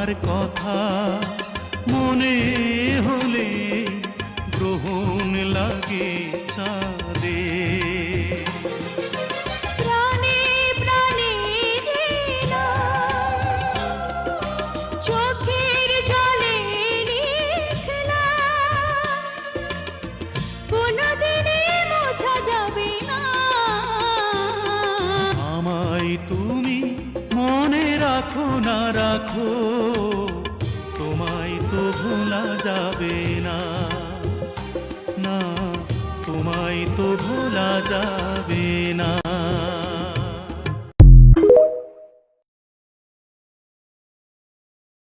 তোমার কথা মনে হলে গ্রহণ লাগে চাঁদে। প্রাণে প্রাণে চোখের জলে কোনদিনে মোছা যাবে না। আমায় তুমি মনে রাখো না রাখো, তোমায় তো ভোলা যাবে না, না তোমায় তো ভোলা যাবে